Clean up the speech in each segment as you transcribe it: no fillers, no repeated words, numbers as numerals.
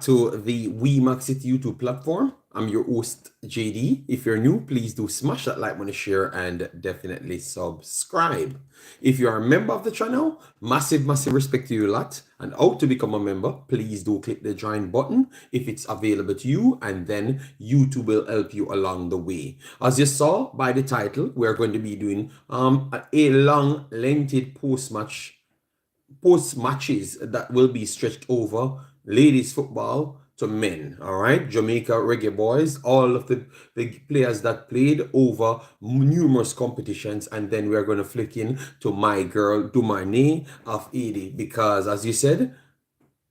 to the Wemaxit YouTube platform. I'm your host, JD. If you're new, please do smash that like button, share, and definitely subscribe. If you are a member of the channel, massive respect to you a lot. And how to become a member, please do click the join button if it's available to you, and then YouTube will help you along the way. As you saw by the title, we're going to be doing a long, lengthy post matches that will be stretched over ladies football to men. All right, Jamaica Reggae Boyz, all of the players that played over numerous competitions, and then we're going to flick in to my girl Dumarnay of Haiti, because as you said,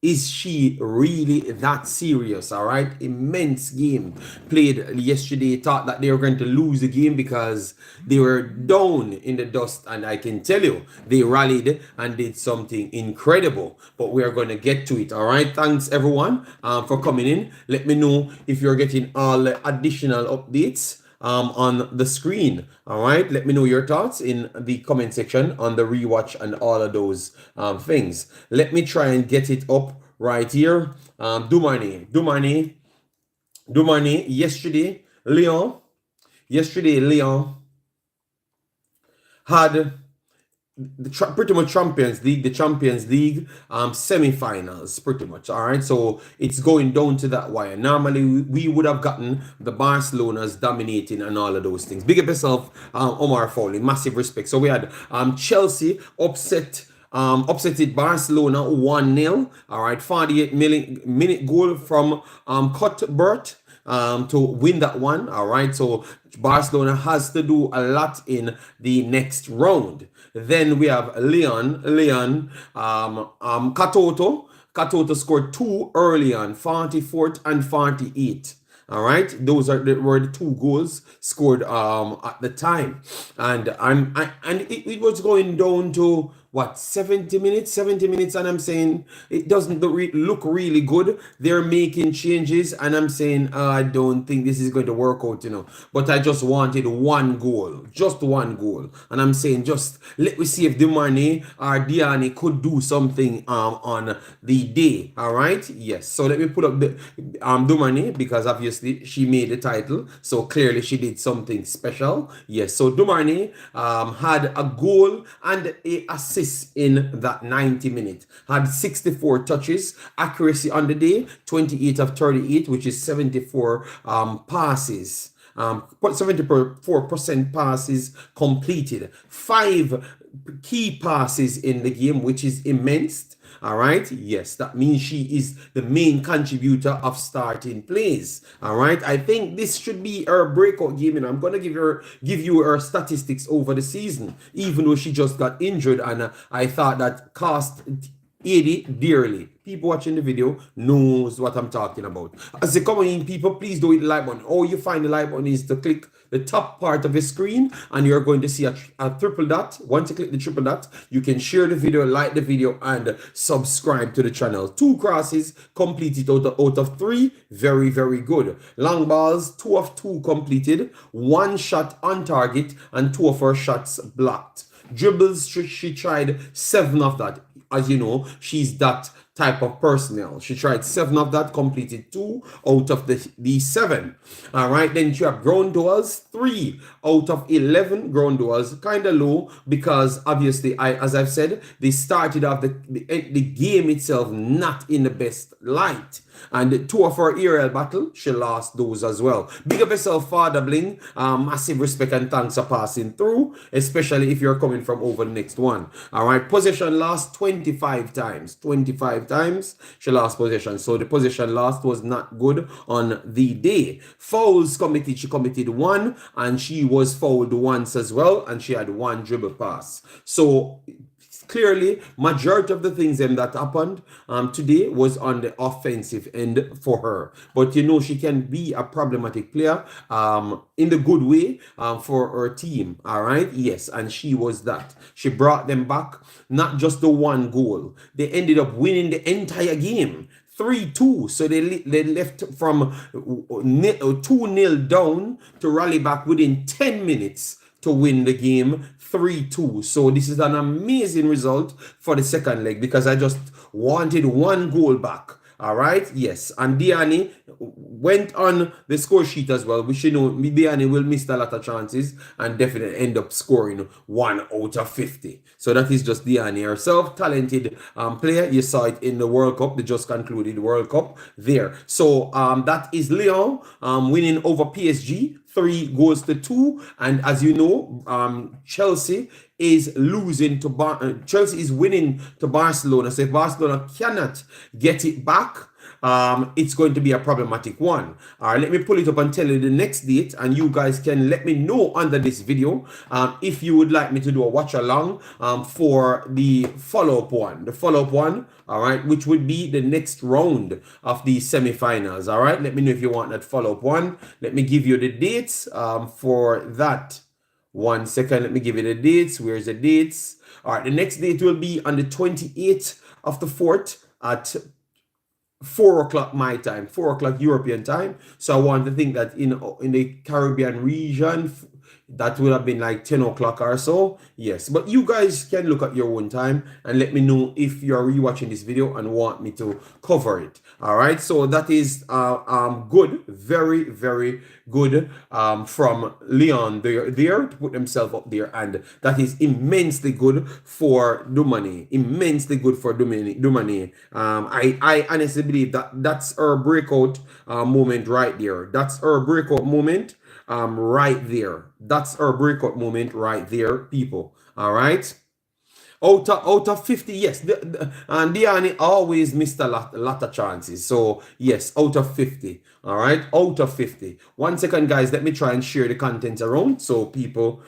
is she really that serious? All right, immense game played yesterday. Thought that they were going to lose the game because they were down in the dust, and I can tell you they rallied and did something incredible. But we are going to get to it. All right, thanks everyone for coming in. Let me know if you're getting all the additional updates on the screen. All right, let me know your thoughts in the comment section on the rewatch and all of those things. Let me try and get it up right here. Dumarnay. Yesterday Leon had pretty much the Champions League semi-finals, pretty much. All right, so it's going down to that wire. Normally we would have gotten the Barcelona's dominating and all of those things. Big up yourself, Omar Foley, massive respect. So we had Chelsea upsetted Barcelona 1-0. All right, 48-minute goal from Cuthbert to win that one. All right, so Barcelona has to do a lot in the next round. Then we have Leon, Katoto. Katoto scored 2 early on, 44th and 48th. All right, those were the 2 goals scored at the time, and it was going down to what, 70 minutes, and I'm saying it doesn't look really good. They're making changes, and I'm saying I don't think this is going to work out, but I just wanted just one goal, and I'm saying just let me see if Dumarnay or Diani could do something on the day. All right, yes, so let me put up the Dumarnay, because obviously she made the title, so clearly she did something special. Yes, so Dumarnay had a goal and a assist in that 90 minutes, had 64 touches, accuracy on the day 28 of 38, which is 74 passes, 74% passes completed, 5 key passes in the game, which is immense. All right, yes, that means she is the main contributor of starting plays. All right, I think this should be her breakout game, and I'm gonna give you her statistics over the season, even though she just got injured, and I thought that cost Haiti dearly. People watching the video knows what I'm talking about. As they come in, people, please do hit the like button. All you find the like button is to click the top part of the screen, and you're going to see a triple dot. Once you click the triple dot, you can share the video, like the video, and subscribe to the channel. 2 crosses completed out of 3. Very good. Long balls, 2 of 2 completed. 1 shot on target, and 2 of her shots blocked. Dribbles, she tried 7 of that. As you know, she's that type of personnel. She tried 7 of that, completed 2 out of the 7. All right, then you have ground duels, 3 out of 11 ground duels. Kind of low, because obviously, as I've said, they started off the game itself not in the best light. And 2 of her aerial battle, she lost those as well. Big up yourself, Father Bling. Massive respect and thanks for passing through, especially if you're coming from over the next one. All right, possession lost 25 times. 25 times she lost possession. So the possession lost was not good on the day. Fouls committed, she committed 1, and she was fouled once as well, and she had 1 dribble pass. So clearly, majority of the things that happened today was on the offensive end for her. But she can be a problematic player in the good way for her team. All right, yes, and she was that. She brought them back, not just the 1 goal. They ended up winning the entire game. 3-2, so they left from 2-0 down to rally back within 10 minutes to win the game 3-2. So this is an amazing result for the second leg, because I just wanted 1 goal back. All right, yes. And Diani went on the score sheet as well, which you know, Diani will miss a lot of chances and definitely end up scoring 1 out of 50. So that is just Diani herself, talented player. You saw it in the World Cup, the just concluded World Cup there. So that is Lyon winning over PSG. 3 goals to 2, and as you know, Chelsea is losing to Chelsea is winning to Barcelona. So if Barcelona cannot get it back, it's going to be a problematic one. All right, let me pull it up and tell you the next date, and you guys can let me know under this video if you would like me to do a watch along for the follow-up one. All right, which would be the next round of the semi-finals. All right, let me know if you want that follow-up one. Let me give you the dates for that. 1 second, let me give you the dates. Where's the dates? All right, the next date will be on the 28th of the 4th at 4 o'clock my time, 4 o'clock European time. So I want to think that in the Caribbean region, that would have been like 10 o'clock or so. Yes, but you guys can look at your own time and let me know if you're rewatching this video and want me to cover it. All right, so that is good, very, very good from Leon there to put themselves up there, and that is immensely good for Dumornay, immensely good for Dumornay. I honestly believe that that's our breakout moment right there. That's our breakout moment right there. That's our breakout moment right there, people. All right. Out of 50, yes. And Diani always missed a lot of chances. So, yes, out of 50. All right, out of 50. 1 second, guys. Let me try and share the content around so people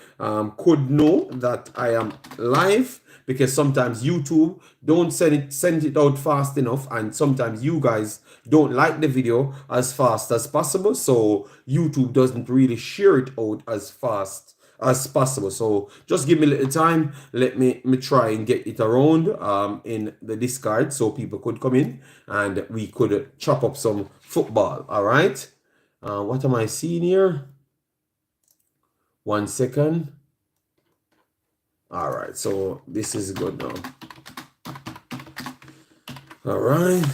could know that I am live, because sometimes YouTube don't send it out fast enough, and sometimes you guys don't like the video as fast as possible. So YouTube doesn't really share it out as fast as possible. So just give me a little time. Let me try and get it around in the Discord so people could come in and we could chop up some football. All right. What am I seeing here? 1 second. All right. So this is good now. All right.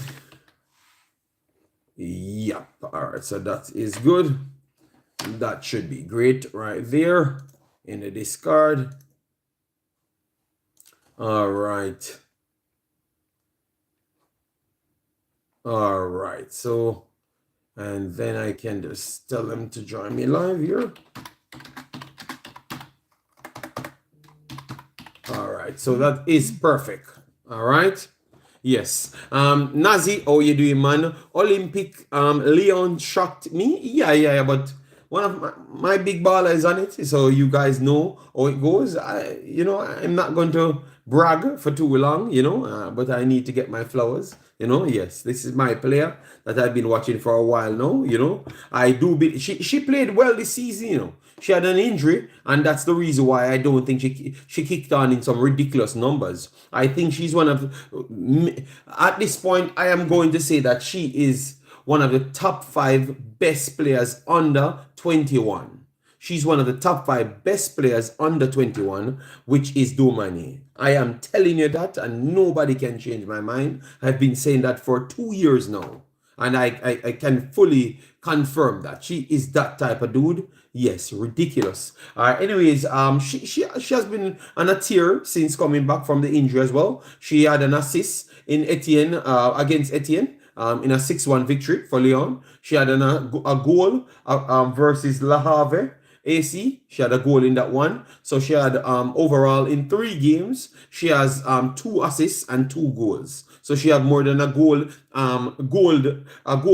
Yep. All right. So that is good. That should be great right there in the Discord. All right. All right. So, and then I can just tell them to join me live here. All right. So that is perfect. All right. Yes. Nazi, how you doing, man? Olympic Leon shocked me. Yeah, but one of my big baller is on it, so you guys know how it goes. I'm not going to brag for too long, but I need to get my flowers, Yes, this is my player that I've been watching for a while now, I do she played well this season, She had an injury, and that's the reason why I don't think she kicked on in some ridiculous numbers. I think she's one of, at this point, I am going to say that she is one of the top 5 best players under 21. She's one of the top 5 best players under 21, which is Dumornay. I am telling you that, and nobody can change my mind. I've been saying that for 2 years now, and I can fully confirm that she is that type of dude. Yes, ridiculous. Anyways, she has been on a tear since coming back from the injury as well. She had an assist in Etienne against Etienne. In a 6-1 victory for Lyon. She had a goal versus Le Havre AC. She had a goal in that one. So she had overall in 3 games, she has 2 assists and 2 goals. So she had more than a goal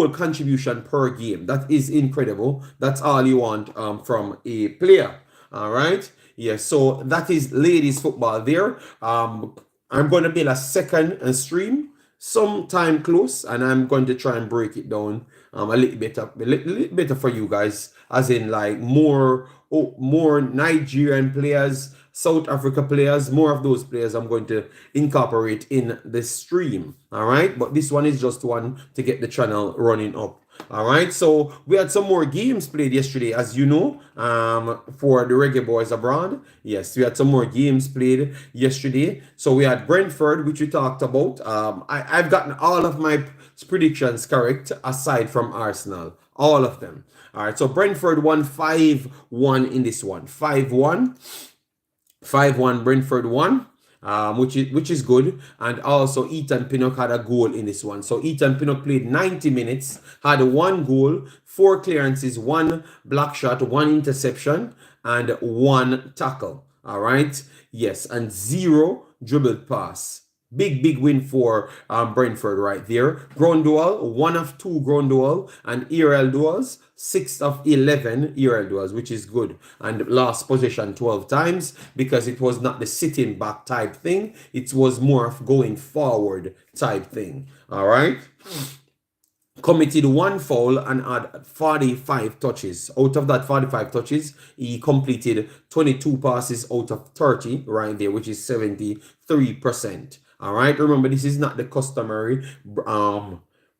contribution per game. That is incredible. That's all you want from a player. All right. Yes. So that is ladies football there. I'm going to build a second stream sometime close, and I'm going to try and break it down a little better for you guys, as in like more Nigerian players South Africa players. More of those players I'm going to incorporate in the stream. All right, but this one is just one to get the channel running up. All right, so we had some more games played yesterday, as you know, for the Reggae Boyz abroad. Yes, we had some more games played yesterday. So we had Brentford, which we talked about. I've gotten all of my predictions correct, aside from Arsenal, all of them. All right, so Brentford won 5-1 in this one. 5-1. 5-1 Brentford won. Which is good. And also Ethan Pinnock had a goal in this one. So Ethan Pinnock played 90 minutes, had 1 goal, 4 clearances, 1 block shot, 1 interception, and 1 tackle. All right. Yes, and 0 dribbled pass. Big win for Brentford right there. Ground duel, 1 of 2 ground duel, and aerial duels, 6 of 11 aerial duels, which is good. And lost possession 12 times because it was not the sitting back type thing. It was more of going forward type thing. All right. Committed 1 foul and had 45 touches. Out of that 45 touches, he completed 22 passes out of 30 right there, which is 73%. All right, remember, this is not the customary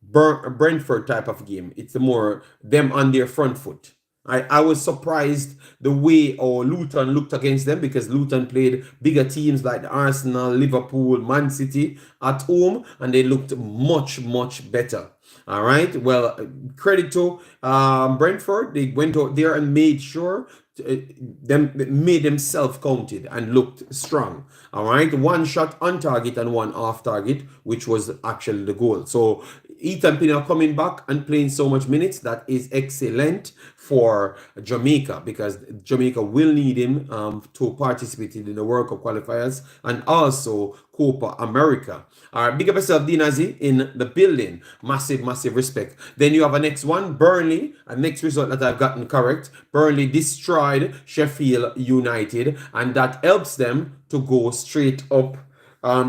Brentford type of game. It's more them on their front foot. I was surprised the way Luton looked against them, because Luton played bigger teams like Arsenal, Liverpool, Man City at home, and they looked much better. All right, well, credit to Brentford. They went out there and made sure made themselves counted and looked strong. All right, 1 shot on target and 1 off target, which was actually the goal. So Ethan Pinnock coming back and playing so much minutes, that is excellent for Jamaica, because Jamaica will need him to participate in the World Cup qualifiers and also Copa America. All right, big up yourself, Dinazi, in the building. Massive respect. Then you have a next one, Burnley. A next result that I've gotten correct. Burnley destroyed Sheffield United, and that helps them to go straight up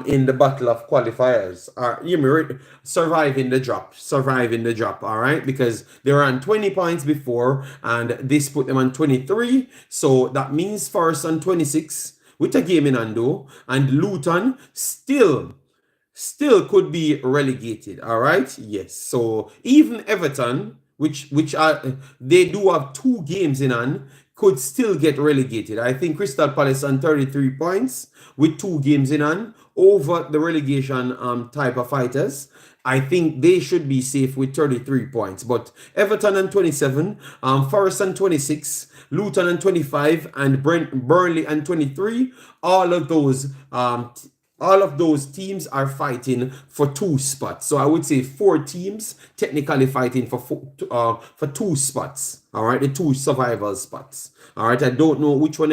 in the battle of qualifiers. Surviving the drop, all right, because they were on 20 points before, and this put them on 23. So that means first on 26 with a game in hand, though, and Luton still could be relegated. All right, yes. So even Everton, which are, they do have 2 games in hand, could still get relegated. I think Crystal Palace on 33 points with 2 games in hand over the relegation type of fighters. I think they should be safe with 33 points. But Everton on 27, Forest on 26, Luton on 25, and Burnley on 23. All of those teams are fighting for 2 spots. So I would say 4 teams technically fighting for 2 spots. All right, the 2 survival spots. All right, I don't know which one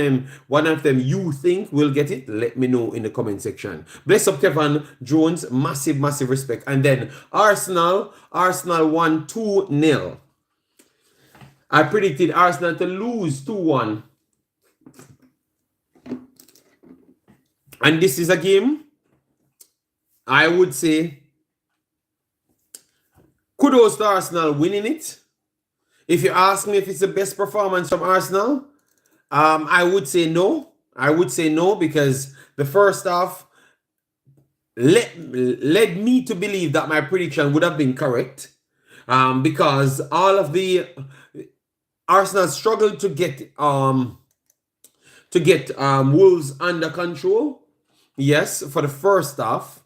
of them you think will get it. Let me know in the comment section. Bless up Kevin Jones, massive respect. And then Arsenal won 2-0. I predicted Arsenal to lose 2-1. And this is a game, I would say, kudos to Arsenal winning it. If you ask me if it's the best performance from Arsenal, I would say no. I would say no, because the first half led me to believe that my prediction would have been correct, because all of the Arsenal struggled to get Wolves under control. Yes, for the first half.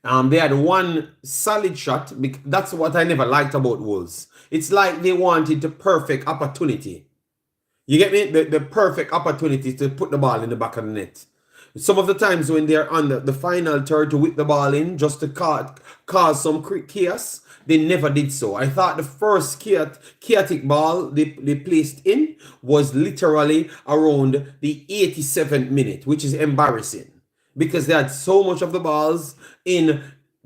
They had 1 solid shot. That's what I never liked about Wolves. It's like they wanted the perfect opportunity. You get me? The perfect opportunity to put the ball in the back of the net. Some of the times when they're on the final third to whip the ball in just to cause some chaos, they never did so. I thought the first chaotic ball they placed in was literally around the 87th minute, which is embarrassing, because they had so much of the balls in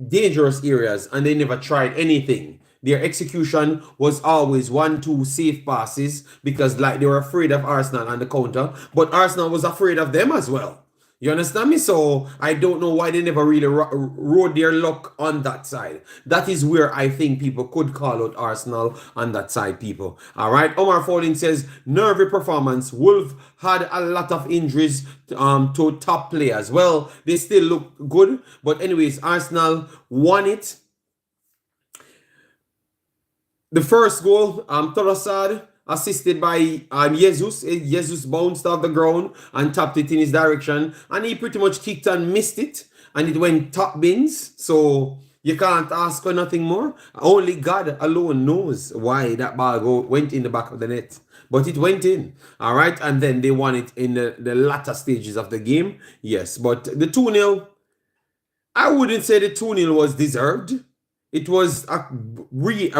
dangerous areas and they never tried anything. Their execution was always 1-2 safe passes, because like they were afraid of Arsenal on the counter, but Arsenal was afraid of them as well. You understand me? So I don't know why they never really rode their luck on that side. That is where I think people could call out Arsenal on that side, people. All right. Omar Fowling says, nervy performance. Wolf had a lot of injuries to top players. Well, they still look good. But anyways, Arsenal won it. The first goal, Torosad, assisted by Jesus. Jesus bounced off the ground and tapped it in his direction. And he pretty much kicked and missed it. And it went top bins. So you can't ask for nothing more. Only God alone knows why that ball went in the back of the net. But it went in. All right. And then they won it in the latter stages of the game. Yes. But the 2-0, I wouldn't say the 2-0 was deserved. It was a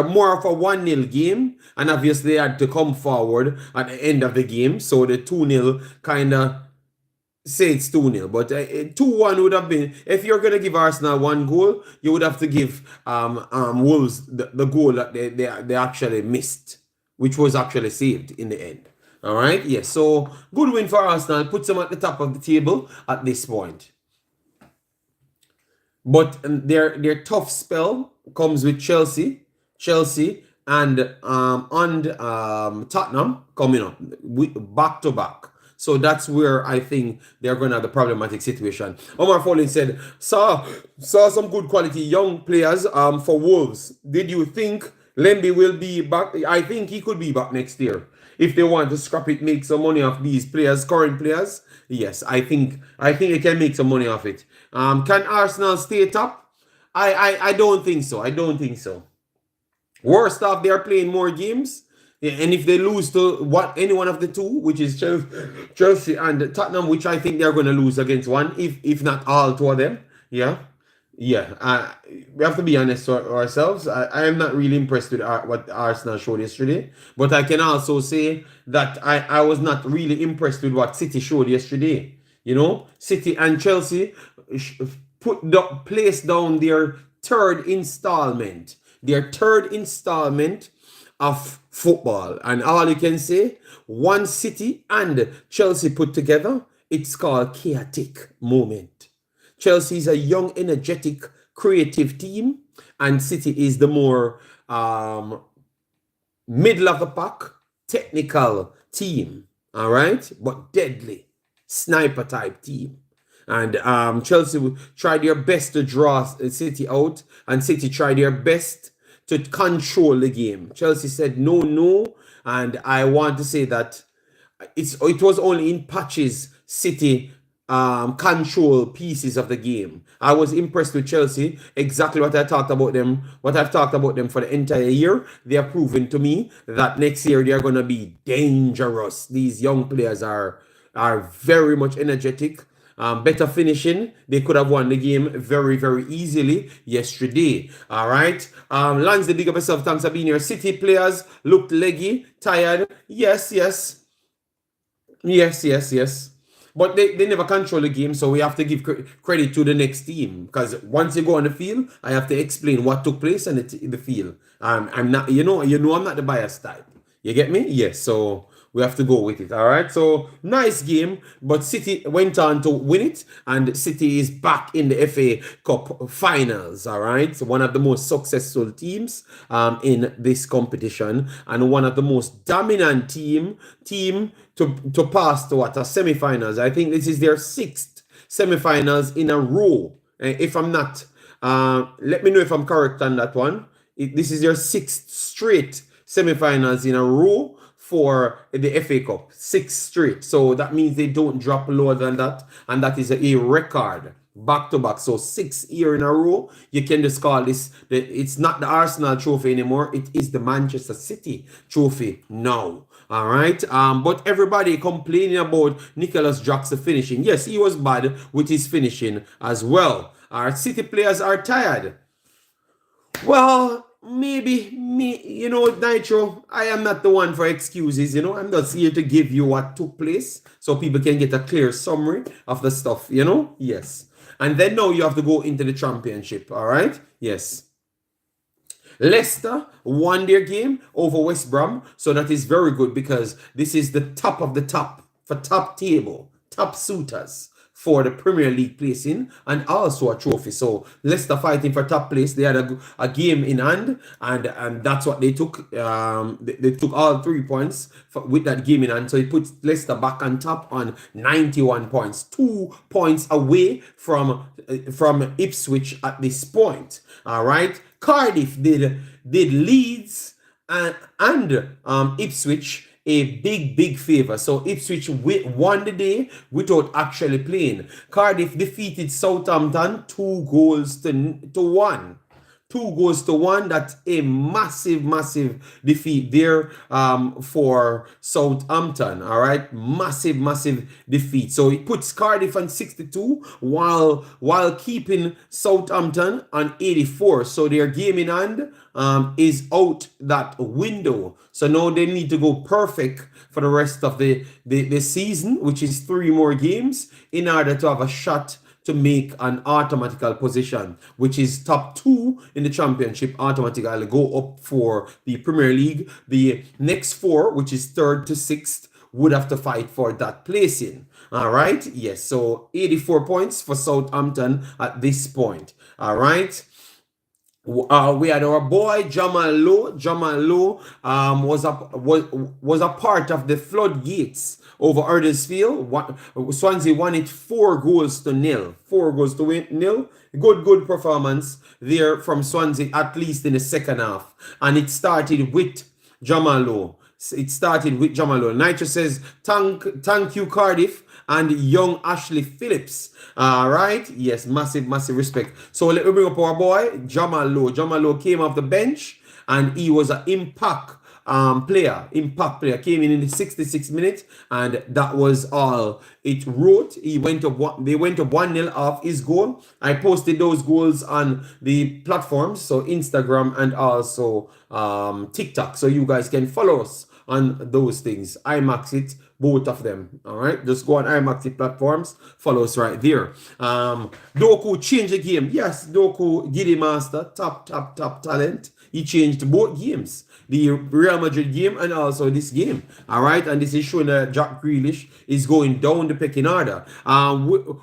more of a 1-0 game, and obviously they had to come forward at the end of the game. So the 2-0 kind of say it's 2-0, but 2-1 would have been, if you're going to give Arsenal one goal, you would have to give Wolves the goal that they actually missed, which was actually saved in the end. All right, yes, so good win for Arsenal, puts them at the top of the table at this point. But their tough spell comes with Chelsea, and Tottenham coming up back to back. So that's where I think they're going to have the problematic situation. Omar Fowling said, saw some good quality young players for Wolves. Did you think Lemby will be back? I think he could be back next year. If they want to scrap it, make some money off these players, current players, yes, I think they can make some money off it. Can Arsenal stay top? I don't think so. I don't think so. Worst off, they are playing more games. And if they lose to any one of the two, which is Chelsea and Tottenham, which I think they're going to lose against one, if not all two of them, yeah. We have to be honest with ourselves. I am not really impressed with what Arsenal showed yesterday, but I can also say that I was not really impressed with what City showed yesterday. You know, City and Chelsea placed down their third installment of football, and all you can say, one City and Chelsea put together, it's called chaotic moment. Chelsea is a young, energetic, creative team, and City is the more middle of the pack, technical team. All right, but deadly sniper type team. And Chelsea tried their best to draw City out, and City tried their best to control the game. Chelsea said no, and I want to say that it was only in patches City control pieces of the game. I was impressed with Chelsea. Exactly what I've talked about them for the entire year. They have proven to me that next year they are going to be dangerous. These young players are very much energetic. Better finishing. They could have won the game very, very easily yesterday. All right. Lance, the big up yourself. Thanks for being here. City players looked leggy, tired. Yes. But they never control the game, so we have to give credit to the next team. Because once you go on the field, I have to explain what took place in the field. I'm not, I'm not the biased type. You get me? Yes. So we have to go with it. All right. So nice game, but City went on to win it, and City is back in the FA Cup finals. All right. So one of the most successful teams in this competition, and one of the most dominant team to pass to a semi-finals. I think this is their 6th semi-finals in a row. If I'm not, let me know if I'm correct on that one. This is their 6th straight semi-finals in a row for the FA Cup. 6 straight. So that means they don't drop lower than that. And that is a record. Back to back. So 6 years in a row. You can just call this, it's not the Arsenal trophy anymore. It is the Manchester City trophy now. All right. But everybody complaining about Nicholas Jackson finishing. Yes, he was bad with his finishing as well. Our City players are tired. Well, maybe Nitro, I am not the one for excuses. I'm just here to give you what took place so people can get a clear summary of the stuff. Yes. And then now you have to go into the championship. All right. Yes. Leicester won their game over West Brom, so that is very good because this is the top of the top for top table, top suitors for the Premier League placing and also a trophy. So Leicester fighting for top place. They had a game in hand, and that's what they took. They took all 3 points with that game in hand. So it puts Leicester back on top on 91 points, 2 points away from Ipswich at this point. All right, Cardiff did Leeds and Ipswich a big favor. So Ipswich won the day without actually playing. Cardiff defeated Southampton 2-1. 2-1. That's a massive defeat there for Southampton. All right, massive defeat. So it puts Cardiff on 62 while keeping Southampton on 84. So their game in hand is out that window. So now they need to go perfect for the rest of the season, which is 3 more games, in order to have a shot to make an automatical position, which is top 2 in the championship, automatically go up for the Premier League. The next 4, which is 3rd to 6th, would have to fight for that placing. All right, yes, so 84 points for Southampton at this point. All right. We had our boy Jamal Lowe. Jamal Lowe was a part of the floodgates over Huddersfield. Swansea won it 4-0. 4-0. Good performance there from Swansea, at least in the second half. And it started with Jamal Lowe. Nitro says, thank you, Cardiff and young Ashley Phillips. All right. Yes, massive respect. So let me bring up our boy, Jamal Lowe. Jamal Lowe came off the bench and he was an impact player. Came in the 66th minute, and that was all it wrote. They went up 1-0 off his goal. I posted those goals on the platforms, so Instagram and also TikTok, so you guys can follow us on those things. Wemaxit, both of them. All right, just go on Wemaxit platforms, follow us right there. Doku changed the game. Yes, Doku, Giddy Master, top talent. He changed both games, the Real Madrid game and also this game. All right, and this is showing that Jack Grealish is going down the pecking order.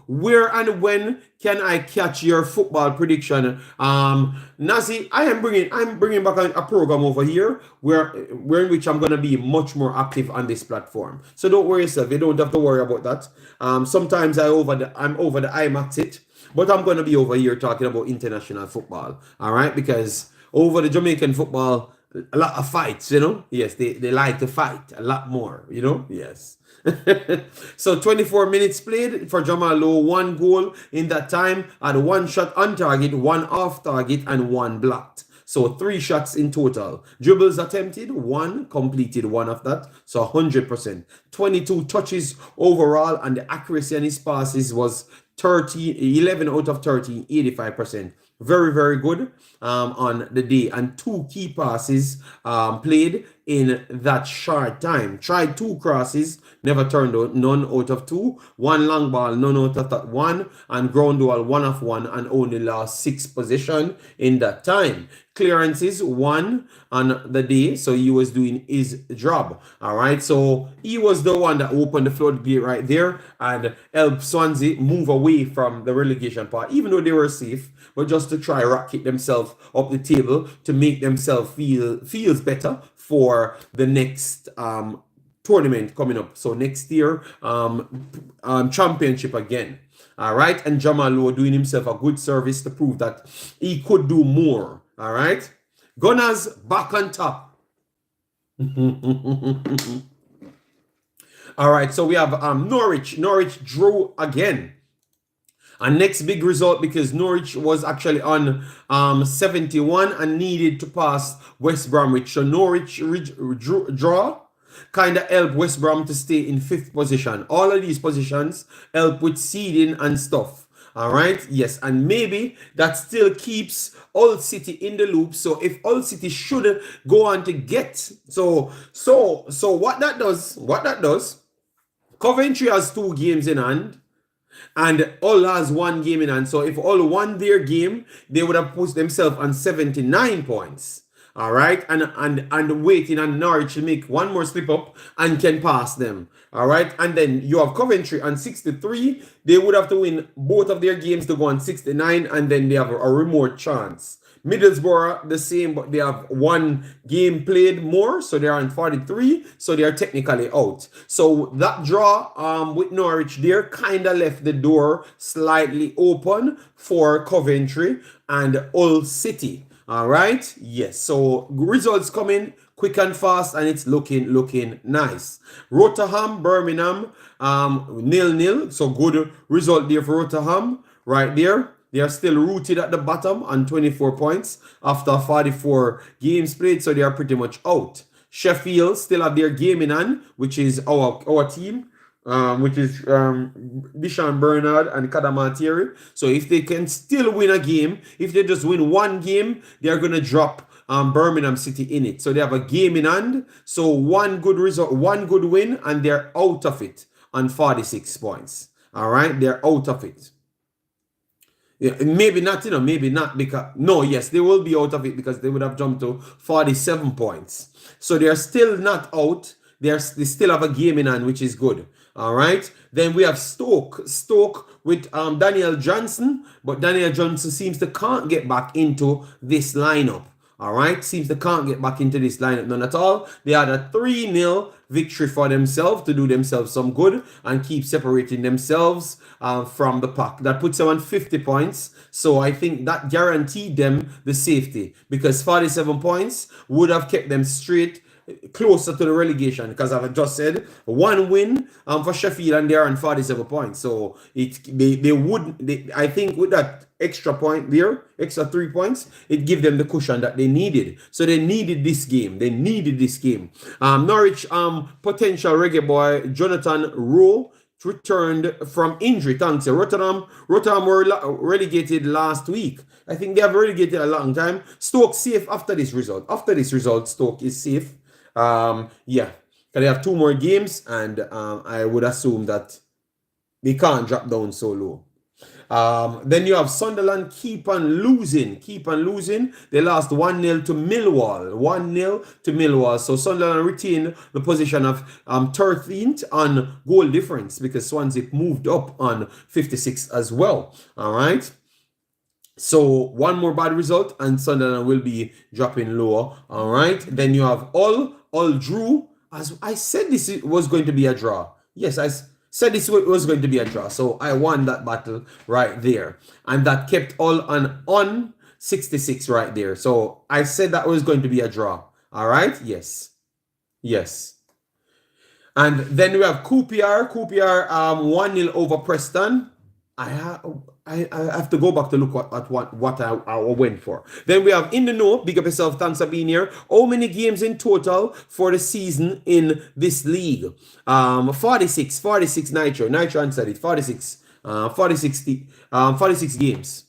Where and when can I catch your football prediction? Nazi, I'm bringing back a program over here where in which I'm gonna be much more active on this platform. So don't worry yourself. You don't have to worry about that. Sometimes I'm over the Wemaxit, but I'm gonna be over here talking about international football. All right, because over the Jamaican football, a lot of fights, you know. Yes, they like to fight a lot more, you know. Yes. So 24 minutes played for Jamal Lowe, 1 goal in that time, had 1 shot on target, 1 off target, and 1 blocked. So 3 shots in total. Dribbles attempted, 1, completed 1 of that. So 100%. 22 touches overall, and the accuracy on his passes was 11 out of 30, 85%. Very good on the day, and 2 key passes played in that short time. Tried 2 crosses, never turned out, none out of 2. 1 long ball, none out of that 1, and ground ball 1 of 1, and only lost 6 possession in that time. Clearances 1 on the day, so he was doing his job. All right, so he was the one that opened the floodgate right there and helped Swansea move away from the relegation part, even though they were safe, but just to try rocket themselves up the table to make themselves feels better for the next tournament coming up. So next year, championship again. All right, and Jamal Lowe doing himself a good service to prove that he could do more. All right, Gunners back on top. All right, so we have Norwich. Norwich drew again. And next big result, because Norwich was actually on 71 and needed to pass West Bromwich. So Norwich draw kind of help West Brom to stay in 5th position. All of these positions help with seeding and stuff. All right, yes, and maybe that still keeps Hull City in the loop. So if Hull City should go on to get so what that does, Coventry has 2 games in hand, and Hull has 1 game in hand. So if Hull won their game, they would have put themselves on 79 points. All right, and waiting on Norwich to make one more slip up and can pass them. All right, and then you have Coventry on 63. They would have to win both of their games to go on 69, and then they have a remote chance. Middlesbrough the same, but they have one game played more, so they're on 43, so they are technically out. So that draw with Norwich there kind of left the door slightly open for Coventry and Hull City. All right, yes, so results coming quick and fast, and it's looking nice. Rotherham, Birmingham, 0-0, so good result there for Rotherham right there. They are still rooted at the bottom on 24 points after 44 games played, so they are pretty much out. Sheffield still have their game in hand, which is our team, which is Dishan Bernard and Kadamatieri. So if they can still win a game, if they just win one game, they are going to drop Birmingham City in it. So they have a game in hand. So one good result, one good win, and they're out of it on 46 points. All right, they're out of it. Yeah, maybe not, maybe not because, no, yes, they will be out of it because they would have jumped to 47 points. So they're still not out. They still have a game in hand, which is good. All right. Then we have Stoke with Daniel Johnson, but Daniel Johnson seems to can't get back into this lineup. All right, seems they can't get back into this lineup none at all. They had a 3-0 victory for themselves to do themselves some good and keep separating themselves from the pack. That puts them on 50 points. So I think that guaranteed them the safety because 47 points would have kept them straight closer to the relegation because I've just said one win for Sheffield and they're on 47 points. So I think with that extra point there, extra 3 points, it give them the cushion that they needed. So they needed this game. Norwich potential reggae boy Jonathan Rowe returned from injury thanks to Rotterdam. Rotterdam were relegated last week. I think they have relegated a long time. Stoke safe after this result. Stoke is safe. Yeah, they have 2 more games, and I would assume that they can't drop down so low. Then you have Sunderland keep on losing. They lost 1-0 to Millwall. So Sunderland retained the position of 13th on goal difference because Swansea moved up on 56 as well. All right. So one more bad result and Sunderland will be dropping lower. All right. Then you have all drew. As I said, this was going to be a draw. Yes, I said this was going to be a draw. So I won that battle right there. And that kept all on 66 right there. So I said that was going to be a draw. All right. Yes. And then we have QPR 1-0 over Preston. I have to go back to look at what I went for. Then we have In the Know, big up yourself, thanks for being here. How many games in total for the season in this league? 46 Nitro answered it, 46 games.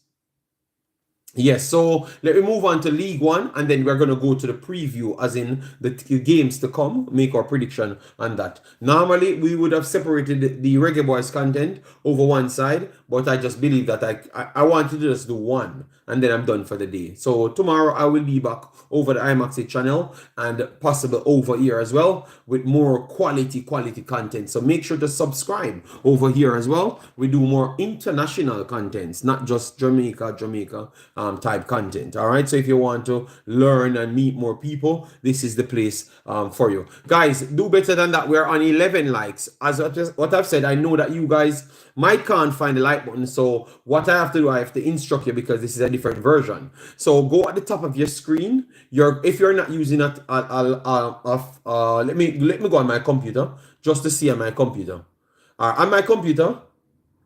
Yes, so let me move on to League One, and then we're going to go to the preview, as in the games to come, make our prediction on that. Normally, we would have separated the Reggae Boyz content over one side, but I just believe that I want to just do one, and then I'm done for the day. So tomorrow, I will be back over the Wemaxit channel, and possible over here as well, with more quality content. So make sure to subscribe over here as well. We do more international contents, not just Jamaica type content. All right, so if you want to learn and meet more people, this is the place for you guys. Do better than that. We're on 11 likes. As what I've said, I know that you guys can't find the like button, so what I have to do, I have to instruct you because this is a different version. So go at the top of your screen. If you're not using it, let me go on my computer just to see on my computer. On my computer,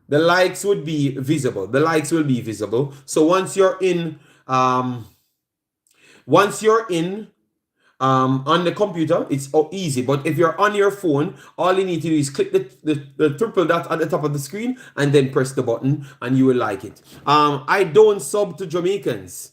the likes would be visible. So once you're in on the computer, it's easy. But if you're on your phone, all you need to do is click the triple dot at the top of the screen and then press the button and you will like it. I don't sub to Jamaicans.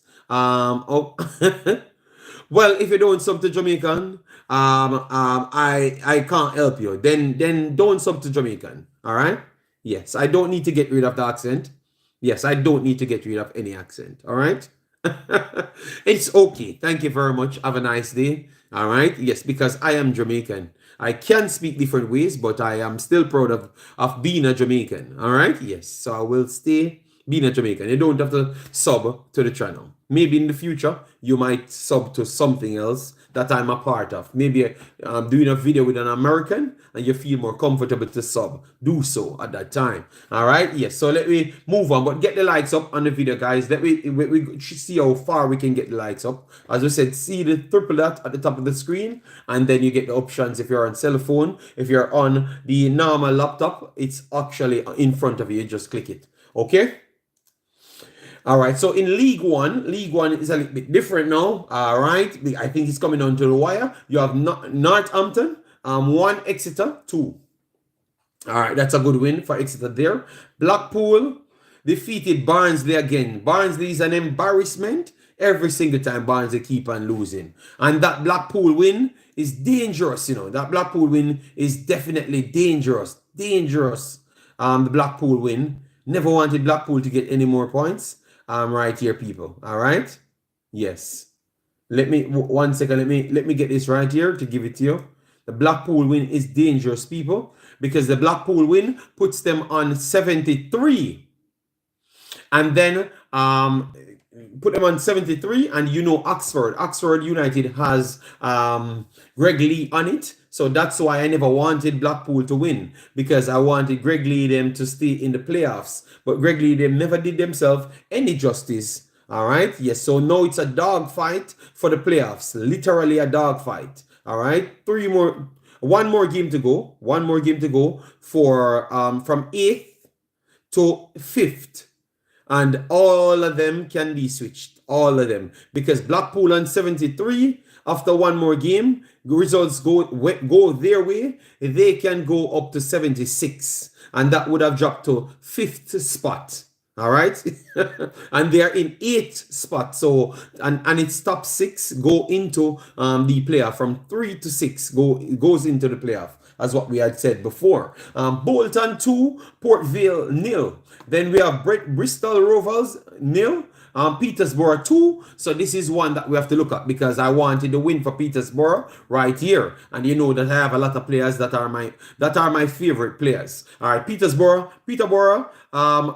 Well, if you don't sub to Jamaican, I can't help you. Then don't sub to Jamaican. All right. Yes, I don't need to get rid of the accent. Yes, I don't need to get rid of any accent. All right. It's okay. Thank you very much. Have a nice day. All right. Yes, because I am Jamaican. I can speak different ways, but I am still proud of being a Jamaican. All right. Yes. So I will stay being a Jamaican. You don't have to sub to the channel. Maybe in the future, you might sub to something else that I'm a part of. Maybe I'm doing a video with an American and you feel more comfortable to sub. Do so at that time. All right. Yes. So let me move on, but get the likes up on the video, guys. Let we see how far we can get the likes up. As we said, see the triple dot at the top of the screen, and then you get the options if you're on cell phone. If you're on the normal laptop, it's actually in front of you. Just click it. Okay. All right, so in League One is a little bit different now. All right, I think it's coming down to the wire. You have Northampton, 1, Exeter 2. All right, that's a good win for Exeter there. Blackpool defeated Barnsley again. Barnsley is an embarrassment. Every single time Barnsley keep on losing. And that Blackpool win is dangerous, you know. That Blackpool win is definitely dangerous. Dangerous. The Blackpool win. Never wanted Blackpool to get any more points. Right here, people. All right. Yes. Let me 1 second. Let me get this right here to give it to you. The Blackpool win is dangerous, people, because the Blackpool win puts them on 73, and then put them on 73, and you know Oxford United has Greg Lee on it. So that's why I never wanted Blackpool to win, because I wanted Greg Lee them to stay in the playoffs. But Greg Lee them never did themselves any justice. All right. Yes. So now it's a dog fight for the playoffs. Literally a dog fight. All right. One more game to go. One more game to go for from 8th to 5th. And all of them can be switched. All of them. Because Blackpool on 73, after one more game, results go their way, they can go up to 76. And that would have dropped to 5th spot. All right. And they are in 8th spot. So, and it's top 6 go into the playoff. From 3 to 6 goes into the playoff, as what we had said before. Bolton 2, Port Vale 0. Then we have Bristol Rovers 0. Petersborough 2. So this is one that we have to look at, because I wanted to win for Petersborough right here. And you know that I have a lot of players that are my favorite players. All right, Peterborough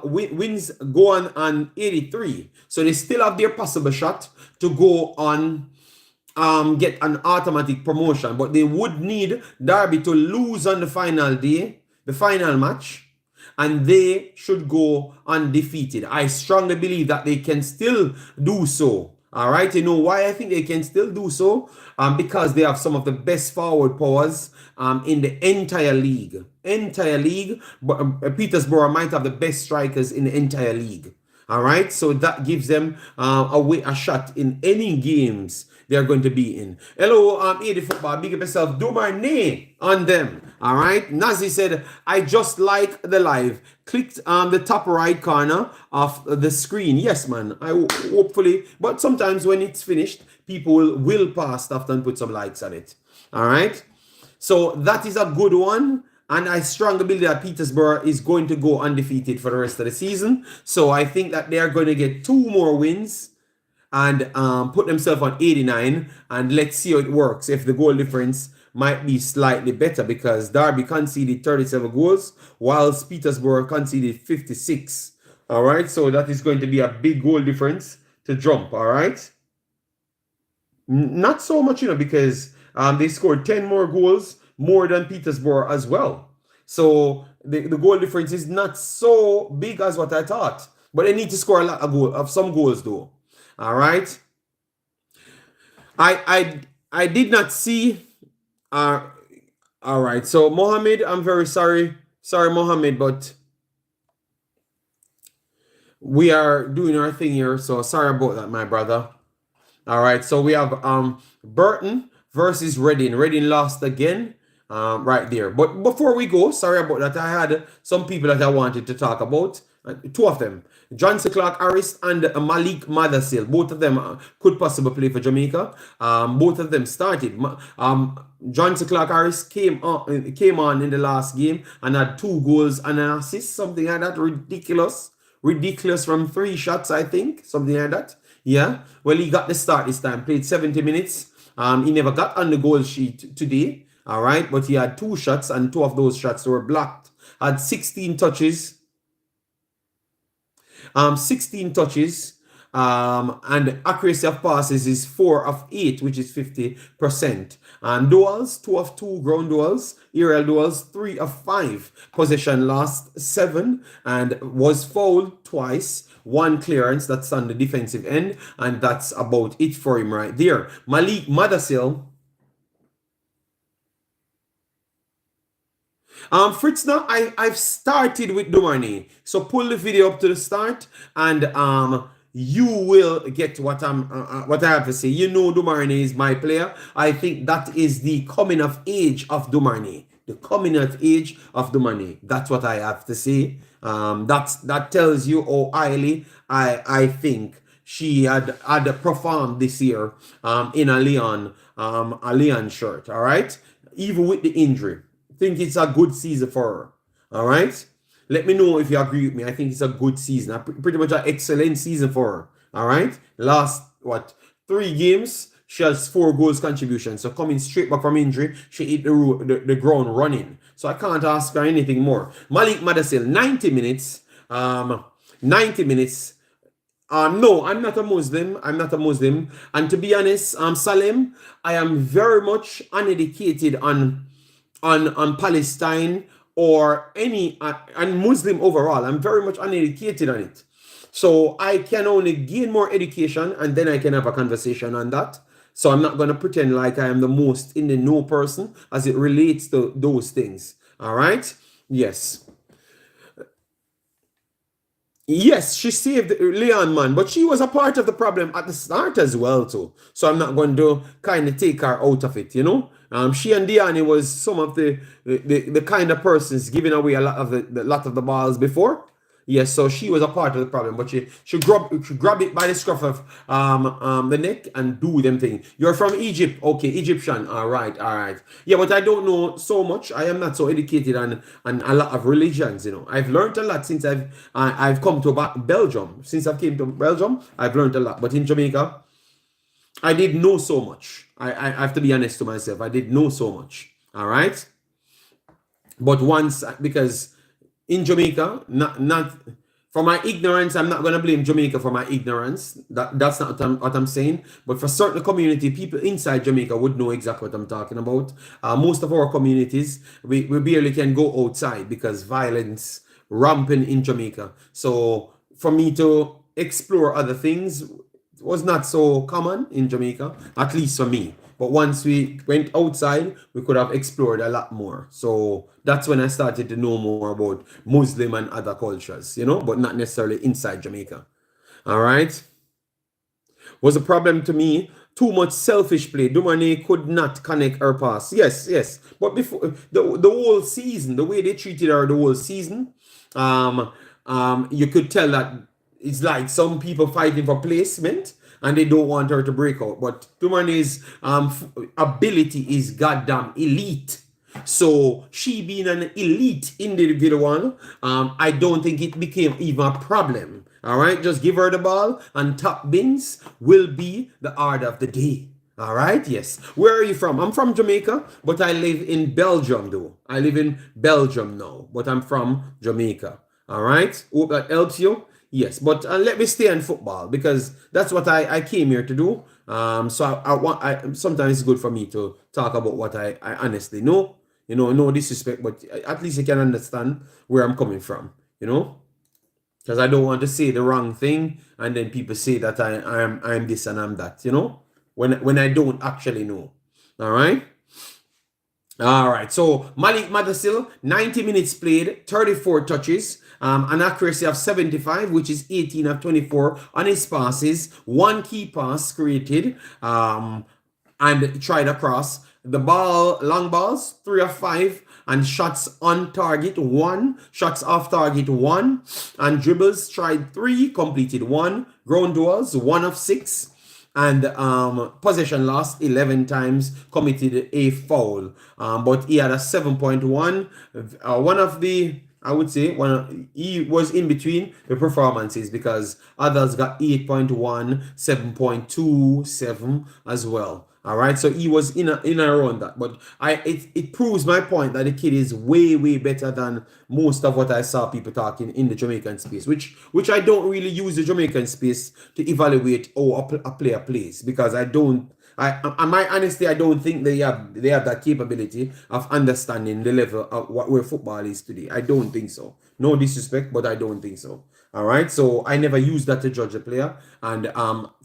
wins go on 83. So they still have their possible shot to go on get an automatic promotion, but they would need Derby to lose on the final day, the final match, and they should go undefeated. I strongly believe that they can still do so. All right, you know why I think they can still do so? Because they have some of the best forward powers in the entire league. But Petersborough might have the best strikers in the entire league. All right, so that gives them a shot in any games they're going to be in. Hello, 80 football. Big up yourself. Dumar nay on them. All right. Nazi said, I just like the live. Clicked on the top right corner of the screen. Yes, man. I hopefully, but sometimes when it's finished, people will pass after and put some likes on it. All right. So that is a good one. And I strongly believe that Petersborough is going to go undefeated for the rest of the season. So I think that they are going to get 2 more wins and put themselves on 89. And let's see how it works. If the goal difference might be slightly better, because Derby conceded 37 goals, whilst Petersborough conceded 56. All right. So that is going to be a big goal difference to jump. All right. Not so much, you know, because they scored 10 more goals more than Petersborough as well. So the goal difference is not so big as what I thought. But they need to score a lot of some goals though. All right. I did not see. All right. So Mohammed, I'm very sorry. Sorry, Mohammed, but we are doing our thing here. So sorry about that, my brother. All right. So we have Burton versus Reading. Reading lost again. Right there. But before we go, sorry about that. I had some people that I wanted to talk about. 2 of them. Johnson Clark Harris and Malik Mothersill. Both of them could possibly play for Jamaica. Both of them started. Johnson Clark Harris came on in the last game and had 2 goals and an assist. Something like that. Ridiculous from 3 shots, I think. Something like that. Yeah, well, he got the start this time, played 70 minutes. He never got on the goal sheet today, all right, but he had 2 shots, and 2 of those shots were blocked. Had 16 touches, 16 touches, and accuracy of passes is 4 of 8, which is 50%. And duels, 2 of 2 ground duels, aerial duels, 3 of 5. Possession lost 7, and was fouled twice. 1 clearance, that's on the defensive end, and that's about it for him right there. Malik Madasil. Fritz, now I've started with Dumournay. So pull the video up to the start, and you will get what I have to say. You know, Dumournay is my player. I think that is the coming of age of Dumournay. The coming of age of Dumournay. That's what I have to say. That tells you how highly I think she had performed this year in a Leon shirt. All right, even with the injury. Think it's a good season for her. All right, let me know if you agree with me. I think it's a good season, pretty much an excellent season for her. All right, last 3 games she has 4 goals contribution. So coming straight back from injury, she hit the ground running. So I can't ask her anything more. Malik Madasil, 90 minutes. 90 minutes. No, I'm not a Muslim. I'm not a Muslim. And to be honest, Salem, I am very much uneducated on Palestine or any and Muslim overall. I'm very much uneducated on it. So I can only gain more education, and then I can have a conversation on that. So I'm not going to pretend like I am the most in the know person as it relates to those things. All right? Yes. Yes, she saved Leon, man, but she was a part of the problem at the start as well, too. So I'm not going to kind of take her out of it, you know. She and Diani was some of the kind of persons giving away a lot of the balls before. Yes, so she was a part of the problem, but she grab it by the scruff of the neck and do them thing. You're from Egypt, okay, Egyptian, all right. Yeah, but I don't know so much. I am not so educated on a lot of religions, you know. I've learned a lot since I've come to Belgium. Since I came to Belgium, I've learned a lot. But in Jamaica, I didn't know so much. I have to be honest to myself. I didn't know so much. All right. But once, because in Jamaica, not for my ignorance, I'm not going to blame Jamaica for my ignorance. That's not what I'm saying. But for certain community, people inside Jamaica would know exactly what I'm talking about. Most of our communities, we barely can go outside because violence rampant in Jamaica. So for me to explore other things was not so common in Jamaica, at least for me. But once we went outside, we could have explored a lot more. So that's when I started to know more about Muslim and other cultures, you know, but not necessarily inside Jamaica. All right. Was a problem to me. Too much selfish play. Dumournay could not connect her pass. Yes. But before the whole season, the way they treated her the whole season, you could tell that it's like some people fighting for placement and they don't want her to break out. But Dumournay's ability is goddamn elite. So she being an elite individual, I don't think it became even a problem. All right, just give her the ball and top bins will be the order of the day. All right, yes. Where are you from? I'm from Jamaica, but I live in Belgium though. I live in Belgium now, but I'm from Jamaica. All right, hope that helps you. Yes, but let me stay on football because that's what I came here to do. So sometimes it's good for me to talk about what I honestly know. You know, no disrespect, but at least you can understand where I'm coming from. You know, because I don't want to say the wrong thing and then people say that I'm this and I'm that. You know, when I don't actually know. All right. All right, so Malik Madasil, 90 minutes played, 34 touches, an accuracy of 75, which is 18 of 24 on his passes, 1 key pass created, and tried across. The ball, long balls, 3 of 5, and shots on target, 1, shots off target, 1, and dribbles, tried 3, completed 1, ground duels, 1 of 6, and possession lost 11 times, committed a foul, but he had a 7.1. One of the I would say he was in between the performances because others got 8.1, 7.2, 7 as well. All right, so he was in and around that, but it proves my point that the kid is way better than most of what I saw people talking in the Jamaican space, which I don't really use the Jamaican space to evaluate how a player plays because I don't. Honestly, I don't think they have that capability of understanding the level of where football is today. I don't think so. No disrespect, but I don't think so. All right, so I never use that to judge a player, and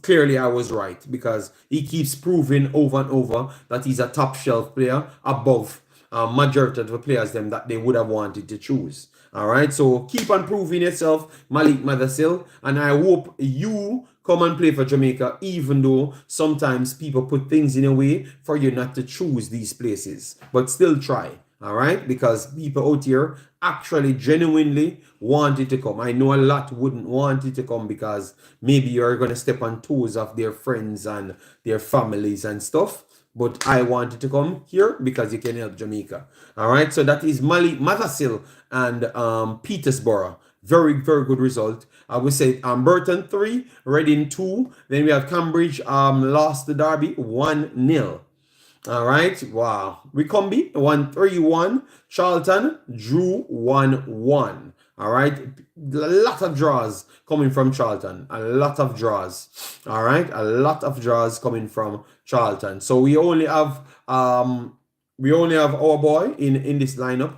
clearly I was right because he keeps proving over and over that he's a top shelf player above majority of the players them that they would have wanted to choose. All right, so keep on proving yourself, Malik Madasil, and I hope you come and play for Jamaica, even though sometimes people put things in a way for you not to choose these places, but still try. All right, because people out here actually genuinely want it to come. I know a lot wouldn't want it to come because maybe you're going to step on toes of their friends and their families and stuff. But I want it to come here because you can help Jamaica. All right, so that is Mali Madasil and Petersborough. Very good result. I would say Burton 3, Reading 2. Then we have Cambridge lost the derby 1-0. All right, wow. Wycombe 1-3-1. Charlton drew 1-1. All right, a lot of draws coming from Charlton. A lot of draws. All right, a lot of draws coming from Charlton. So we only have our boy in this lineup,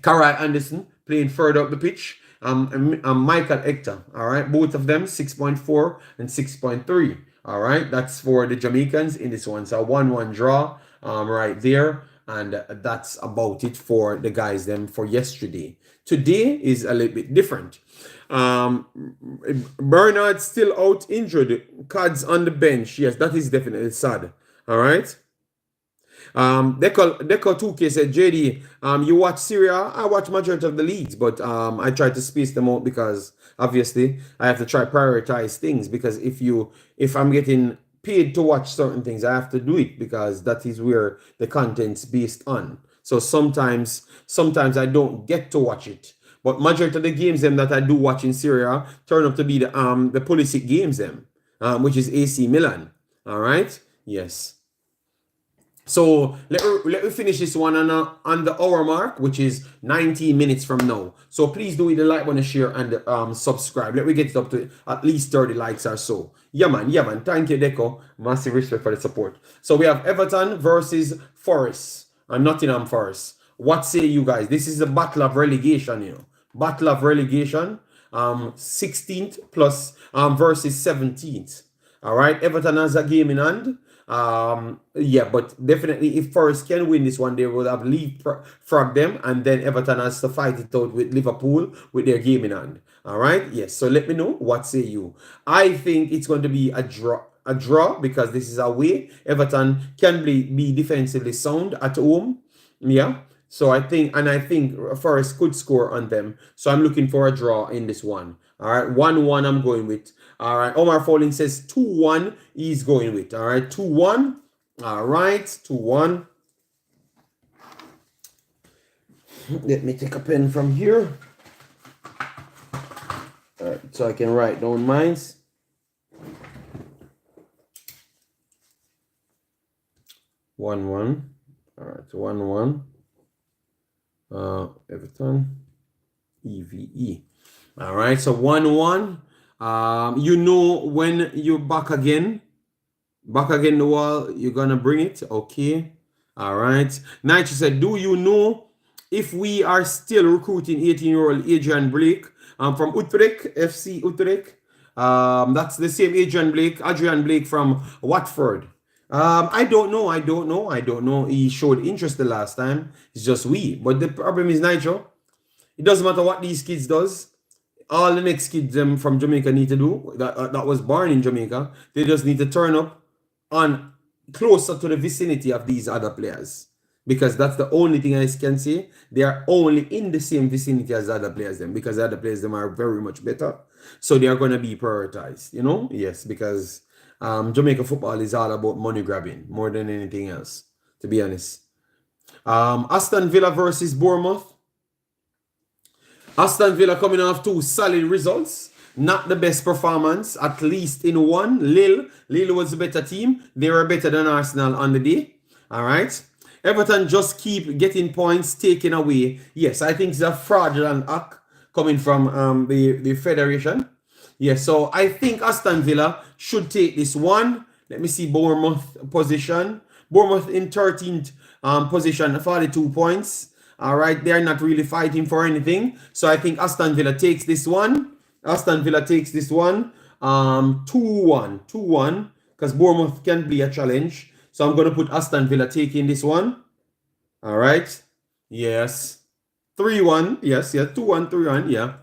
Karai Anderson, playing further up the pitch. Michael Hector. All right, both of them 6.4 and 6.3. All right, that's for the Jamaicans in this one. So 1-1 draw right there. And that's about it for the guys them for yesterday. Today is a little bit different. Bernard still out injured. Cards on the bench. Yes, that is definitely sad. All right. Deco 2K said, JD, you watch Syria? I watch majority of the leagues, but I try to space them out because obviously I have to try prioritize things because if I'm getting paid to watch certain things, I have to do it because that is where the content's based on. So sometimes I don't get to watch it. But majority of the games them that I do watch in Syria turn up to be the Pulisic games them, which is AC Milan. All right? Yes. So let me finish this one on the hour mark, which is 19 minutes from now. So please do hit the like button, share, and subscribe. Let me get it up to at least 30 likes or so. Yeah, man. Thank you, Deco. Massive respect for the support. So we have Everton versus Forest and Nottingham Forest. What say you guys? This is a battle of relegation, you know. Battle of relegation. 16th plus versus 17th. All right. Everton has a game in hand. Yeah, but definitely if Forest can win this one, they will have leapfrog them, and then Everton has to fight it out with Liverpool with their game in hand. All right, yes. So let me know what say you. I think it's going to be a draw because this is away. Everton can be defensively sound at home. Yeah. So I think Forest could score on them. So I'm looking for a draw in this one. All right, 1-1 I'm going with. All right, Omar Fowling says 2-1 he's going with. All right, 2-1. All right, 2-1. Let me take a pen from here. All right, so I can write down mine. All right, 1-1. Everton. EVE. All right, so 1-1. You know when you're back again the wall, you're gonna bring it. Okay. All right. Nitro said, do you know if we are still recruiting 18-year-old Adrian Blake from Utrecht, FC Utrecht? That's the same Adrian Blake from Watford. I don't know. He showed interest the last time. It's just but the problem is, Nitro, it doesn't matter what these kids does. All the next kids from Jamaica need to do that was born in Jamaica. They just need to turn up on closer to the vicinity of these other players, because that's the only thing I can say. They are only in the same vicinity as other players because the other players them are very much better, so they are going to be prioritized. You know, yes, because Jamaica football is all about money grabbing more than anything else, to be honest. Aston Villa versus Bournemouth. Aston Villa coming off 2 solid results. Not the best performance, at least in one. Lille was a better team. They were better than Arsenal on the day. All right. Everton just keep getting points taken away. Yes, I think it's a fraudulent act coming from the Federation. Yes, so I think Aston Villa should take this one. Let me see Bournemouth position. Bournemouth in 13th position, 42 points. All right, they're not really fighting for anything. So I think Aston Villa takes this one. Aston Villa takes this one 2-1, because Bournemouth can be a challenge. So I'm going to put Aston Villa taking this one. All right. Yes. 3-1. Yes. 2-1, 3-1. Yeah.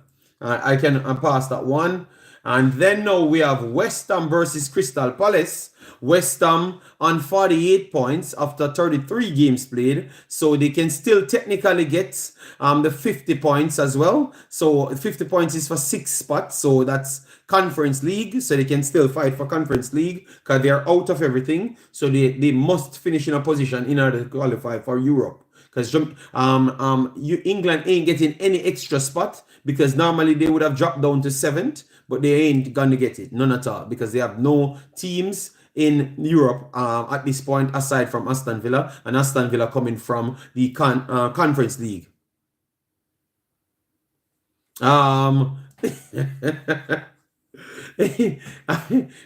I can pass that one. And then now we have West Ham versus Crystal Palace. West Ham on 48 points after 33 games played. So they can still technically get the 50 points as well. So 50 points is for 6 spots. So that's Conference League. So they can still fight for Conference League because they're out of everything. So they must finish in a position in order to qualify for Europe. Because England ain't getting any extra spot because normally they would have dropped down to 7th, but they ain't gonna get it, none at all, because they have no teams in Europe at this point aside from Aston Villa, and Aston Villa coming from the Conference League.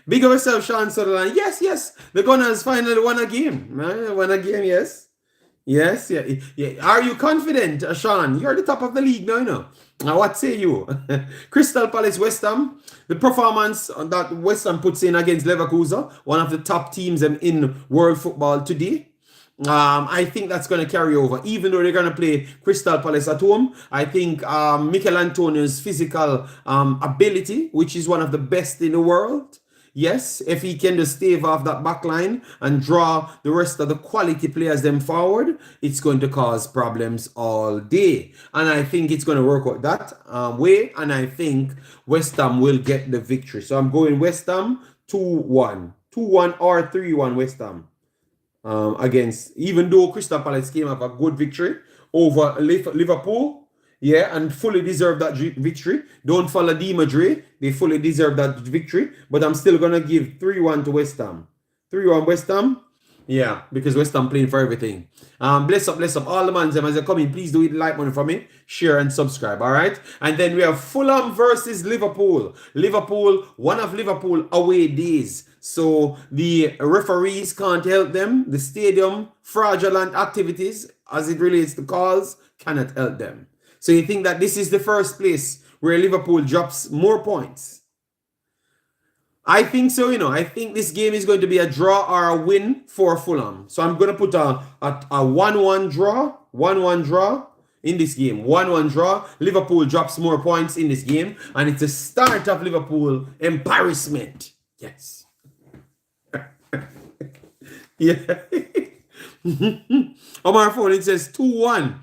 Big up yourself, Sean Sutherland. Yes, the Gunners finally won a game. Won a game, yes. Yes, yeah. Are you confident, Sean? You're the top of the league now, you know. Now, what say you? Crystal Palace, West Ham. The performance that West Ham puts in against Leverkusen, one of the top teams in world football today. I think that's going to carry over. Even though they're going to play Crystal Palace at home, I think Mikel Antonio's physical ability, which is one of the best in the world, yes, if he can just stave off that back line and draw the rest of the quality players them forward, it's going to cause problems all day. And I think it's going to work out that way. And I think West Ham will get the victory. So I'm going West Ham 2-1. 2-1 or 3-1 West Ham. Against, even though Crystal Palace came up a good victory over Liverpool. Yeah, and fully deserve that victory. Don't follow Di Madrid. They fully deserve that victory. But I'm still going to give 3-1 to West Ham. 3-1 West Ham. Yeah, because West Ham playing for everything. Bless up. All the mans as they come in, please do it like money for me. Share and subscribe, all right? And then we have Fulham versus Liverpool. Liverpool, one of Liverpool away days. So the referees can't help them. The stadium fraudulent activities, as it relates to calls, cannot help them. So you think that this is the first place where Liverpool drops more points? I think so, you know. I think this game is going to be a draw or a win for Fulham. So I'm going to put a 1-1 draw. 1-1 draw in this game. 1-1 draw. Liverpool drops more points in this game. And it's the start of Liverpool embarrassment. Yes. Yeah. On my phone, it says 2-1.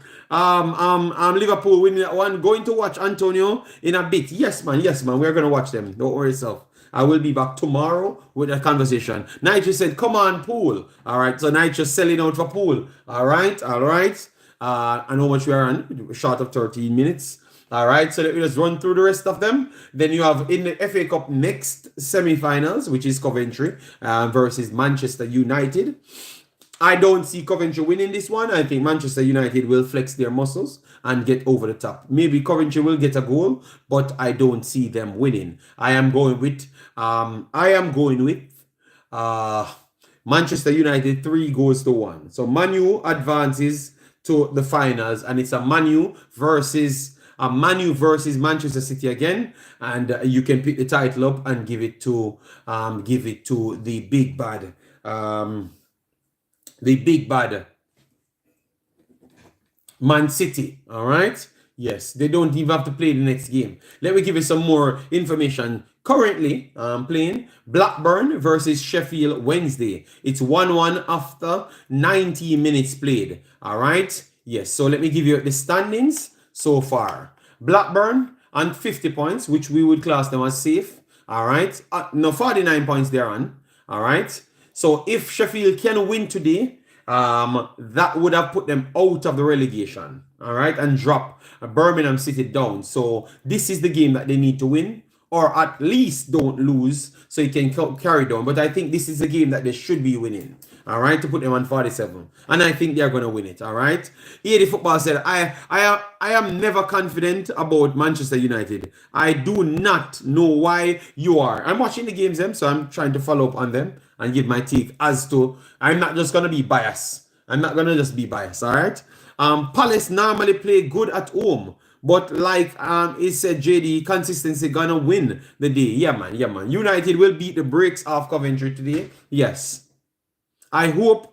Liverpool winning that one. Going to watch Antonio in a bit. Yes, man. We're going to watch them. Don't worry yourself. I will be back tomorrow with a conversation. Nigel said, come on, Pool. All right. So Nigel selling out for Pool. All right. I know how much we are on. Short of 13 minutes. All right. So let me just run through the rest of them. Then you have in the FA Cup next semi-finals, which is Coventry versus Manchester United. I don't see Coventry winning this one. I think Manchester United will flex their muscles and get over the top. Maybe Coventry will get a goal, but I don't see them winning. I am going with Manchester United 3-1. So Manu advances to the finals, and it's a Manu versus Manchester City again, and you can pick the title up and give it to the big bad. The big bad Man City, all right? Yes, they don't even have to play the next game. Let me give you some more information. Currently, playing Blackburn versus Sheffield Wednesday. It's 1-1 after 90 minutes played, all right? Yes, so let me give you the standings so far. Blackburn on 50 points, which we would class them as safe, all right? No, 49 points they're on, all right? So if Sheffield can win today, that would have put them out of the relegation, all right, and drop Birmingham City down. So this is the game that they need to win, or at least don't lose, so you can carry down. But I think this is a game that they should be winning, all right, to put them on 47. And I think they're going to win it, all right. Haiti Football said, I am never confident about Manchester United. I do not know why you are. I'm watching the games, so I'm trying to follow up on them and give my take as to, I'm not just going to be biased. I'm not going to just be biased, all right. Palace normally play good at home. But like it said, JD, consistency gonna win the day. Yeah, man. Yeah, man. United will beat the brakes off Coventry today. Yes. I hope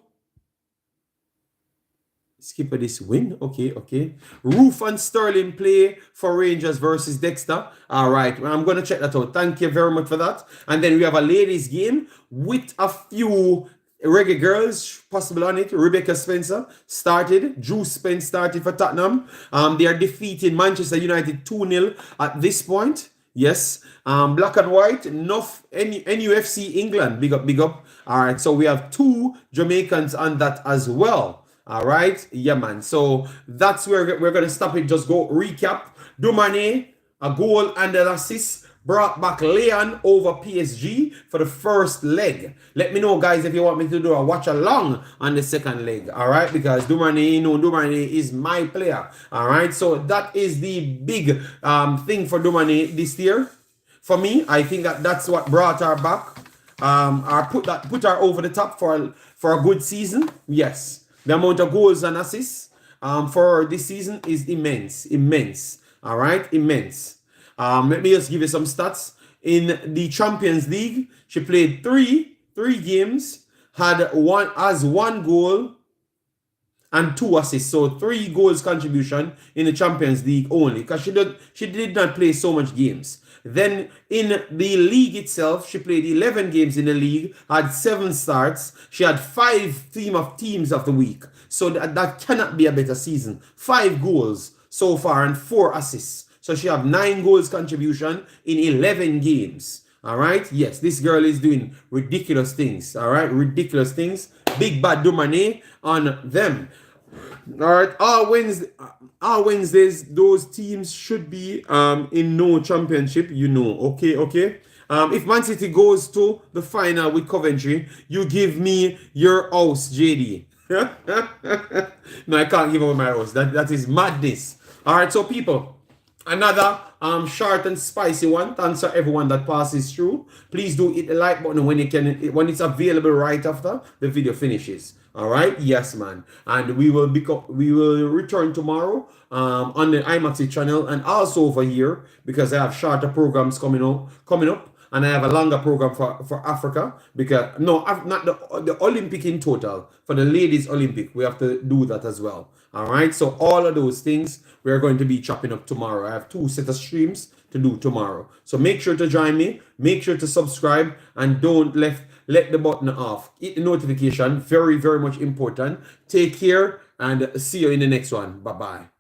Skipper this win. Okay. Roof and Sterling play for Rangers versus Dexter. All right. I'm going to check that out. Thank you very much for that. And then we have a ladies game with a few reggae girls possible on it. Rebecca Spencer started. Drew Spence started for Tottenham. They are defeating Manchester United 2-0 at this point. Yes. Black and white. Enough. NUFC England. Big up. All right. So we have 2 Jamaicans on that as well. All right. Yeah, man. So that's where we're going to stop it. Just go recap. Dumournay, a goal and an assist. Brought back Leon over PSG for the first leg. Let me know, guys, if you want me to do a watch along on the second leg. All right, because Dumournay, Dumournay is my player. All right, so that is the big thing for Dumournay this year. For me, I think that's what brought her back. Put her over the top for a good season. Yes, the amount of goals and assists for this season is immense. All right, immense. Let me just give you some stats. In the Champions League, she played three games, had one goal and 2 assists. So 3 goals contribution in the Champions League only, because she did not play so much games. Then in the league itself, she played 11 games in the league, had 7 starts. She had 5 teams of the week. So that cannot be a better season. 5 goals so far and 4 assists. So she have 9 goals contribution in 11 games. All right. Yes, this girl is doing ridiculous things. All right. Ridiculous things. Big bad Dumournay on them. All right. All Wednesdays, those teams should be in no championship. Okay. If Man City goes to the final with Coventry, you give me your house, JD. No, I can't give away my house. That is madness. All right. So people, another short and spicy one. Thanks for everyone that passes through. Please do hit the like button when it's available right after the video finishes. All right, yes, man. And we will return tomorrow on the Wemaxit channel and also over here, because I have shorter programs coming up. And I have a longer program for Africa, because not the Olympic in total, for the ladies Olympic, we have to do that as well. All right, so all of those things we're going to be chopping up tomorrow. I have 2 set of streams to do tomorrow, so make sure to join me, make sure to subscribe, and don't let the button off. Hit the notification, very much important. Take care and see you in the next one. Bye bye.